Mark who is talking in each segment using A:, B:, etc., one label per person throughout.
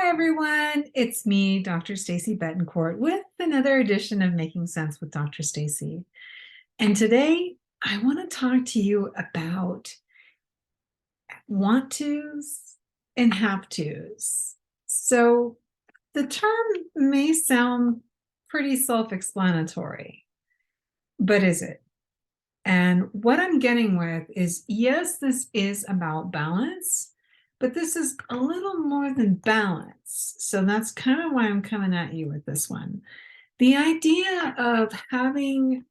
A: Hi, everyone. It's me, Dr. Stacy Betancourt, with another edition of Making Sense with Dr. Stacy. And today I want to talk to you about want tos and have tos. So the term may sound pretty self-explanatory, but is it? And what I'm getting with is, yes, this is about balance, but this is a little more than balance. So that's kind of why I'm coming at you with this one. The idea of having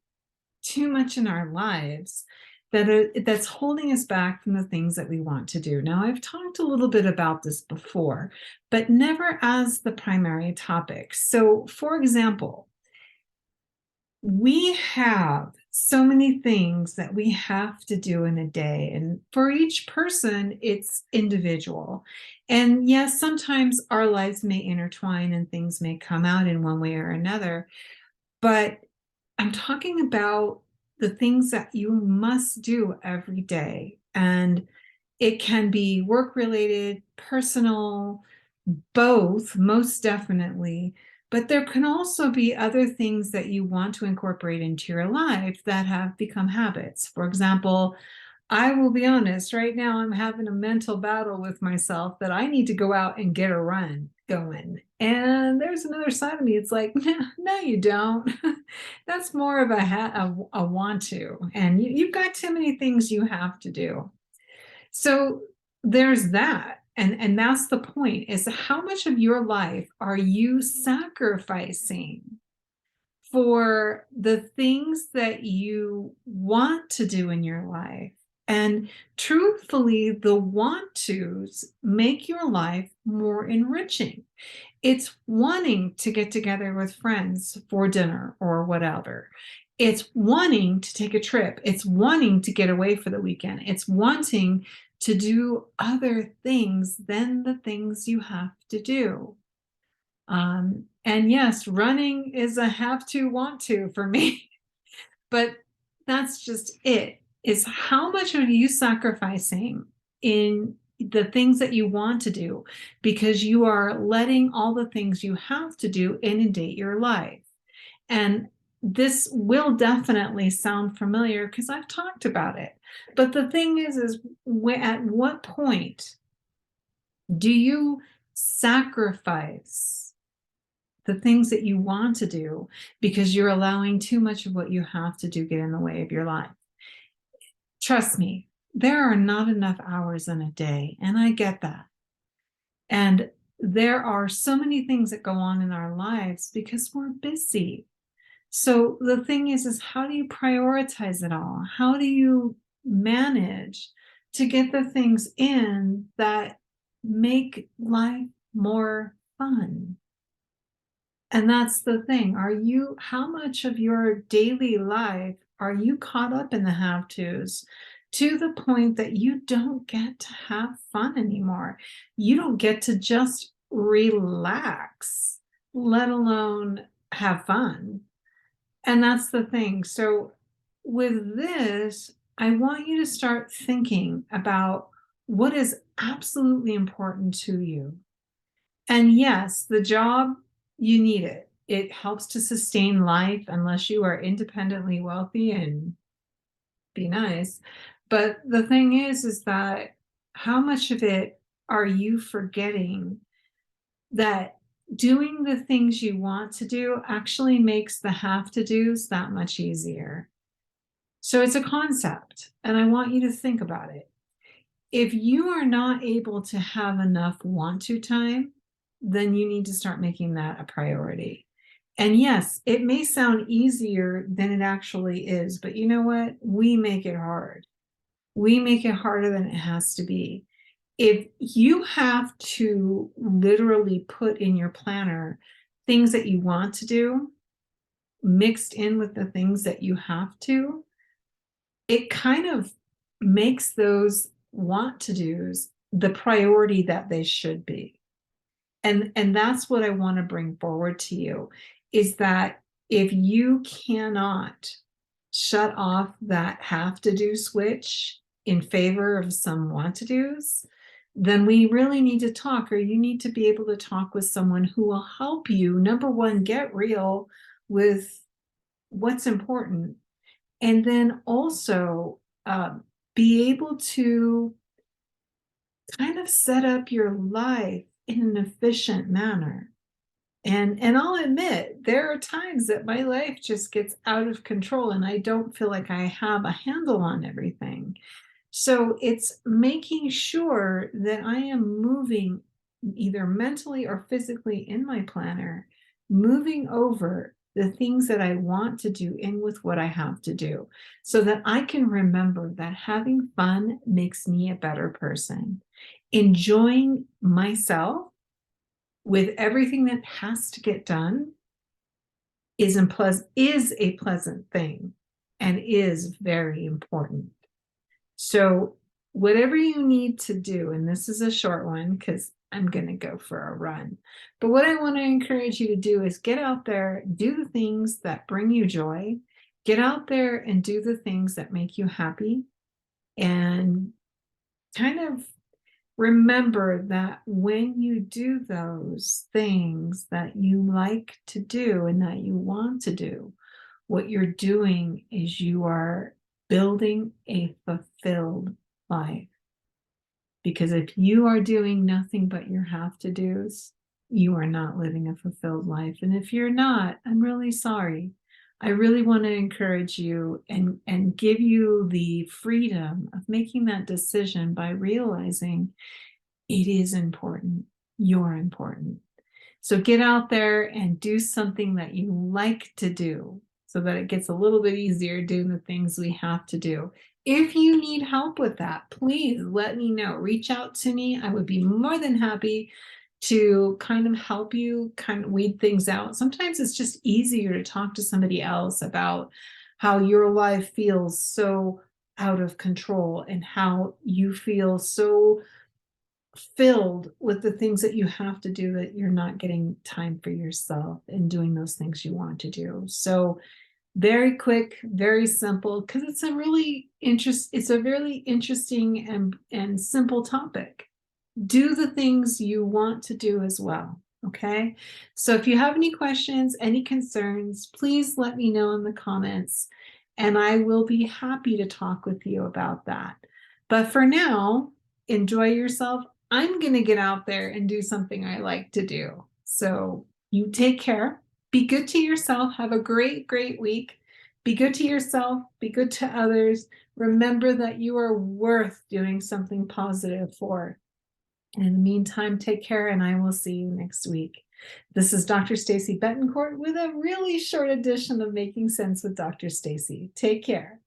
A: too much in our lives that's holding us back from the things that we want to do. Now, I've talked a little bit about this before, but never as the primary topic. So, for example, we have so many things that we have to do in a day, and for each person it's individual. And yes, sometimes our lives may intertwine and things may come out in one way or another, but I'm talking about the things that you must do every day. And it can be work related, personal, both, most definitely. But there can also be other things that you want to incorporate into your life that have become habits. For example, I will be honest, right now I'm having a mental battle with myself that I need to go out and get a run going. And there's another side of me. It's like, no, you don't. That's more of a want to. And you've got too many things you have to do. So there's that. And that's the point, is how much of your life are you sacrificing for the things that you want to do in your life? And truthfully, the want tos make your life more enriching. It's wanting to get together with friends for dinner or whatever. It's wanting to take a trip. It's wanting to get away for the weekend. It's wanting to do other things than the things you have to do. And yes, running is a have to, want to for me, but that's just it, is how much are you sacrificing in the things that you want to do because you are letting all the things you have to do inundate your life. And this will definitely sound familiar because I've talked about it. But the thing is at what point do you sacrifice the things that you want to do because you're allowing too much of what you have to do get in the way of your life? Trust me, there are not enough hours in a day, and I get that. And there are so many things that go on in our lives because we're busy. So the thing is how do you prioritize it all? How do you manage to get the things in that make life more fun? And that's the thing. How much of your daily life are you caught up in the have tos to the point that you don't get to have fun anymore? You don't get to just relax, let alone have fun. And that's the thing. So, with this, I want you to start thinking about what is absolutely important to you. And yes, the job, you need it. It helps to sustain life unless you are independently wealthy and be nice. But the thing is that how much of it are you forgetting that doing the things you want to do actually makes the have to do's that much easier? So it's a concept, and I want you to think about it. If you are not able to have enough want to time, then you need to start making that a priority. And yes, it may sound easier than it actually is, but you know what? We make it hard. We make it harder than it has to be. If you have to literally put in your planner things that you want to do mixed in with the things that you have to, it kind of makes those want to do's the priority that they should be. And that's what I want to bring forward to you, is that if you cannot shut off that have to do switch in favor of some want to do's, then we really need to talk, or you need to be able to talk with someone who will help you, number one, get real with what's important, and then also be able to kind of set up your life in an efficient manner. And I'll admit, there are times that my life just gets out of control and I don't feel like I have a handle on everything. So it's making sure that I am moving either mentally or physically in my planner, moving over the things that I want to do in with what I have to do, so that I can remember that having fun makes me a better person. Enjoying myself with everything that has to get done is a pleasant thing and is very important. So whatever you need to do, and this is a short one because I'm going to go for a run, but what I want to encourage you to do is get out there, do the things that bring you joy, get out there and do the things that make you happy, and kind of remember that when you do those things that you like to do and that you want to do, what you're doing is you are building a fulfilled life. Because if you are doing nothing but your have to do's, you are not living a fulfilled life. And if you're not, I'm really sorry. I really want to encourage you and give you the freedom of making that decision by realizing it is important. You're important. So get out there and do something that you like to do so that it gets a little bit easier doing the things we have to do. If you need help with that, please let me know. Reach out to me. I would be more than happy to kind of help you kind of weed things out. Sometimes it's just easier to talk to somebody else about how your life feels so out of control and how you feel so filled with the things that you have to do that you're not getting time for yourself and doing those things you want to do. So very quick, very simple, because it's a really interesting and simple topic. Do the things you want to do as well. Okay. So if you have any questions, any concerns, please let me know in the comments and I will be happy to talk with you about that. But for now, enjoy yourself. I'm going to get out there and do something I like to do. So you take care. Be good to yourself. Have a great, great week. Be good to yourself. Be good to others. Remember that you are worth doing something positive for. And in the meantime, take care, and I will see you next week. This is Dr. Stacy Betancourt with a really short edition of Making Sense with Dr. Stacy. Take care.